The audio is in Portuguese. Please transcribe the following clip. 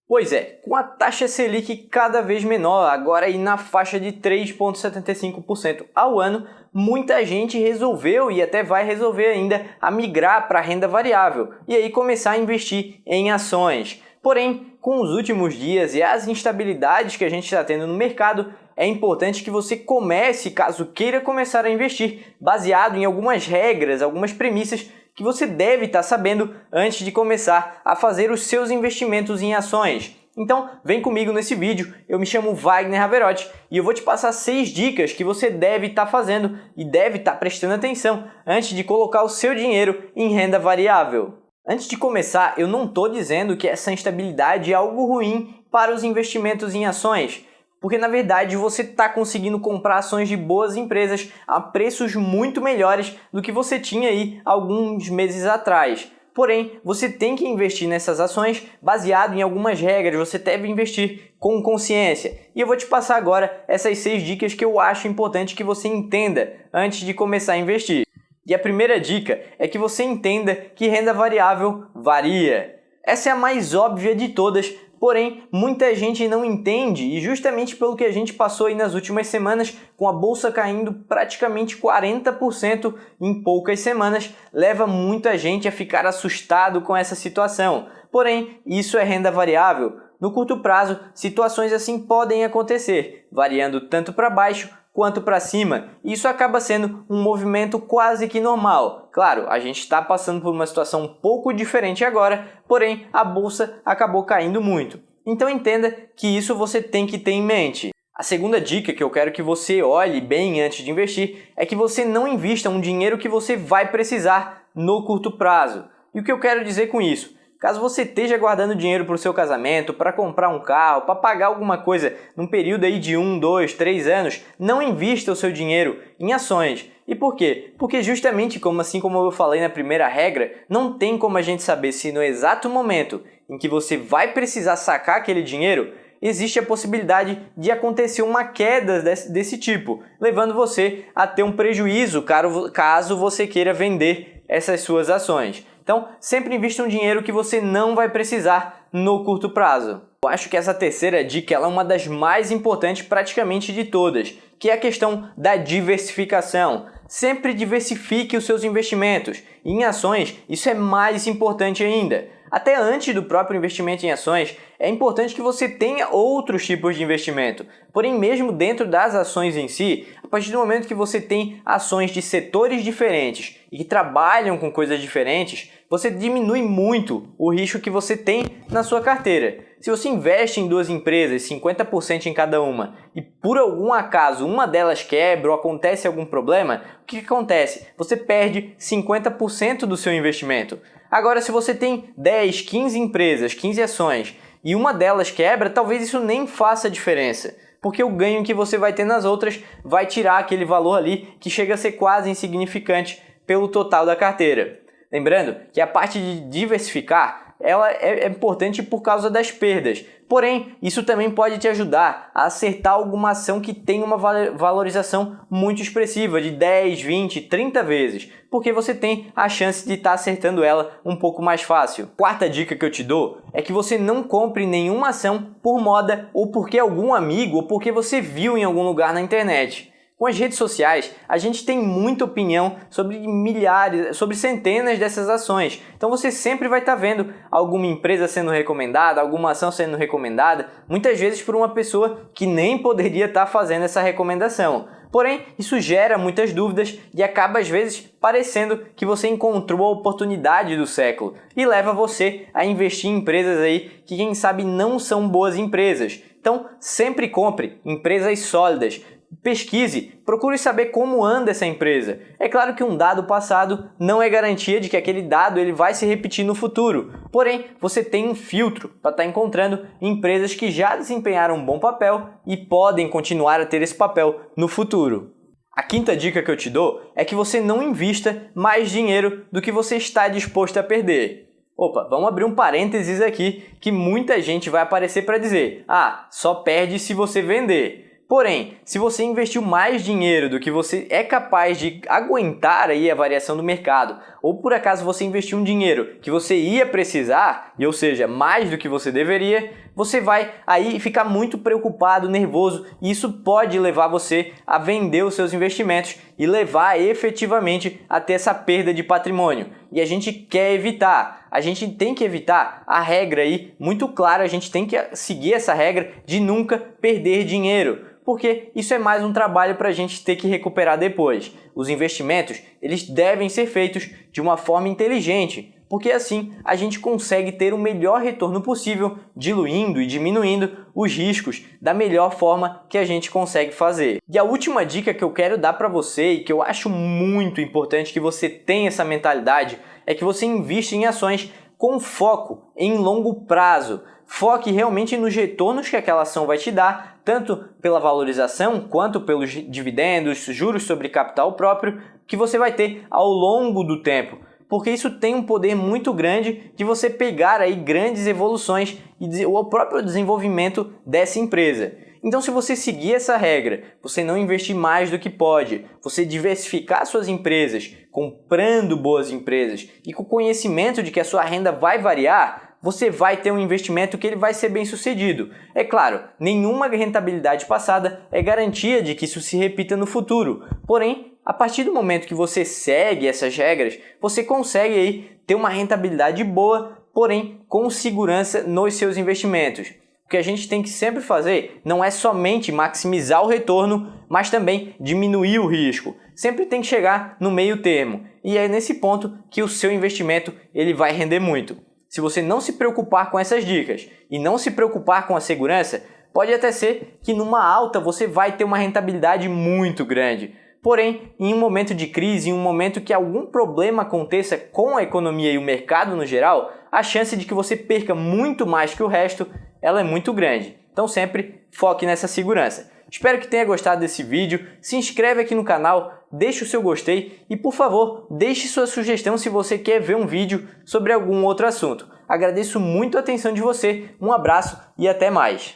Pois é, com a taxa Selic cada vez menor, agora aí na faixa de 3,75% ao ano, muita gente resolveu e até vai resolver ainda a migrar para a renda variável e aí começar a investir em ações. Porém, com os últimos dias e as instabilidades que a gente está tendo no mercado, é importante que você comece, caso queira começar a investir, baseado em algumas regras, algumas premissas que você deve estar sabendo antes de começar a fazer os seus investimentos em ações. Então, vem comigo nesse vídeo, eu me chamo Wagner Raverotti e eu vou te passar 6 dicas que você deve estar fazendo e deve estar prestando atenção antes de colocar o seu dinheiro em renda variável. Antes de começar, eu não estou dizendo que essa instabilidade é algo ruim para os investimentos em ações, porque na verdade você está conseguindo comprar ações de boas empresas a preços muito melhores do que você tinha aí alguns meses atrás. Porém, você tem que investir nessas ações baseado em algumas regras, você deve investir com consciência. E eu vou te passar agora essas 6 dicas que eu acho importante que você entenda antes de começar a investir. E a primeira dica é que você entenda que renda variável varia. Essa é a mais óbvia de todas, porém muita gente não entende e justamente pelo que a gente passou aí nas últimas semanas, com a bolsa caindo praticamente 40% em poucas semanas, leva muita gente a ficar assustado com essa situação. Porém, isso é renda variável. No curto prazo, situações assim podem acontecer, variando tanto para baixo quanto para cima. Isso acaba sendo um movimento quase que normal. Claro, a gente está passando por uma situação um pouco diferente agora, porém a bolsa acabou caindo muito. Então entenda que isso você tem que ter em mente. A segunda dica que eu quero que você olhe bem antes de investir é que você não invista um dinheiro que você vai precisar no curto prazo. E o que eu quero dizer com isso? Caso você esteja guardando dinheiro para o seu casamento, para comprar um carro, para pagar alguma coisa num período aí de 1, 2, 3 anos, não invista o seu dinheiro em ações. E por quê? Porque justamente assim como eu falei na primeira regra, não tem como a gente saber se no exato momento em que você vai precisar sacar aquele dinheiro, existe a possibilidade de acontecer uma queda desse tipo, levando você a ter um prejuízo caso você queira vender essas suas ações. Então, sempre invista um dinheiro que você não vai precisar no curto prazo. Eu acho que essa terceira dica é uma das mais importantes praticamente de todas, que é a questão da diversificação. Sempre diversifique os seus investimentos. E em ações, isso é mais importante ainda. Até antes do próprio investimento em ações, é importante que você tenha outros tipos de investimento. Porém, mesmo dentro das ações em si, a partir do momento que você tem ações de setores diferentes e que trabalham com coisas diferentes, você diminui muito o risco que você tem na sua carteira. Se você investe em 2 empresas, 50% em cada uma, e por algum acaso uma delas quebra ou acontece algum problema, o que acontece? Você perde 50% do seu investimento. Agora, se você tem 10, 15 empresas, 15 ações, e uma delas quebra, talvez isso nem faça diferença, porque o ganho que você vai ter nas outras vai tirar aquele valor ali que chega a ser quase insignificante pelo total da carteira. Lembrando que a parte de diversificar ela é importante por causa das perdas. Porém, isso também pode te ajudar a acertar alguma ação que tem uma valorização muito expressiva, de 10, 20, 30 vezes, porque você tem a chance de estar acertando ela um pouco mais fácil. Quarta dica que eu te dou é que você não compre nenhuma ação por moda ou porque algum amigo ou porque você viu em algum lugar na internet. Com as redes sociais, a gente tem muita opinião sobre milhares, sobre centenas dessas ações. Então você sempre vai estar vendo alguma empresa sendo recomendada, alguma ação sendo recomendada, muitas vezes por uma pessoa que nem poderia estar fazendo essa recomendação. Porém, isso gera muitas dúvidas e acaba às vezes parecendo que você encontrou a oportunidade do século e leva você a investir em empresas aí que quem sabe não são boas empresas. Então sempre compre empresas sólidas. Pesquise, procure saber como anda essa empresa. É claro que um dado passado não é garantia de que aquele dado ele vai se repetir no futuro. Porém, você tem um filtro para estar encontrando empresas que já desempenharam um bom papel e podem continuar a ter esse papel no futuro. A quinta dica que eu te dou é que você não invista mais dinheiro do que você está disposto a perder. Opa, vamos abrir um parênteses aqui que muita gente vai aparecer para dizer: só perde se você vender. Porém, se você investiu mais dinheiro do que você é capaz de aguentar aí a variação do mercado, ou por acaso você investiu um dinheiro que você ia precisar, ou seja, mais do que você deveria, você vai aí ficar muito preocupado, nervoso, e isso pode levar você a vender os seus investimentos e levar efetivamente a ter essa perda de patrimônio. E a gente quer evitar, a gente tem que evitar a regra aí muito clara, a gente tem que seguir essa regra de nunca perder dinheiro, porque isso é mais um trabalho para a gente ter que recuperar depois. Os investimentos, eles devem ser feitos de uma forma inteligente, porque assim a gente consegue ter o melhor retorno possível, diluindo e diminuindo os riscos da melhor forma que a gente consegue fazer. E a última dica que eu quero dar para você e que eu acho muito importante que você tenha essa mentalidade é que você invista em ações com foco em longo prazo. Foque realmente nos retornos que aquela ação vai te dar, tanto pela valorização quanto pelos dividendos, juros sobre capital próprio, que você vai ter ao longo do tempo. Porque isso tem um poder muito grande de você pegar aí grandes evoluções e o próprio desenvolvimento dessa empresa. Então, se você seguir essa regra, você não investir mais do que pode, você diversificar suas empresas, comprando boas empresas e com o conhecimento de que a sua renda vai variar, você vai ter um investimento que ele vai ser bem sucedido. É claro, nenhuma rentabilidade passada é garantia de que isso se repita no futuro. Porém, a partir do momento que você segue essas regras, você consegue aí ter uma rentabilidade boa, porém com segurança nos seus investimentos. O que a gente tem que sempre fazer não é somente maximizar o retorno, mas também diminuir o risco. Sempre tem que chegar no meio termo. E é nesse ponto que o seu investimento ele vai render muito. Se você não se preocupar com essas dicas e não se preocupar com a segurança, pode até ser que numa alta você vai ter uma rentabilidade muito grande. Porém, em um momento de crise, em um momento que algum problema aconteça com a economia e o mercado no geral, a chance de que você perca muito mais que o resto, ela é muito grande. Então sempre foque nessa segurança. Espero que tenha gostado desse vídeo, se inscreve aqui no canal, deixe o seu gostei e, por favor, deixe sua sugestão se você quer ver um vídeo sobre algum outro assunto. Agradeço muito a atenção de você, um abraço e até mais!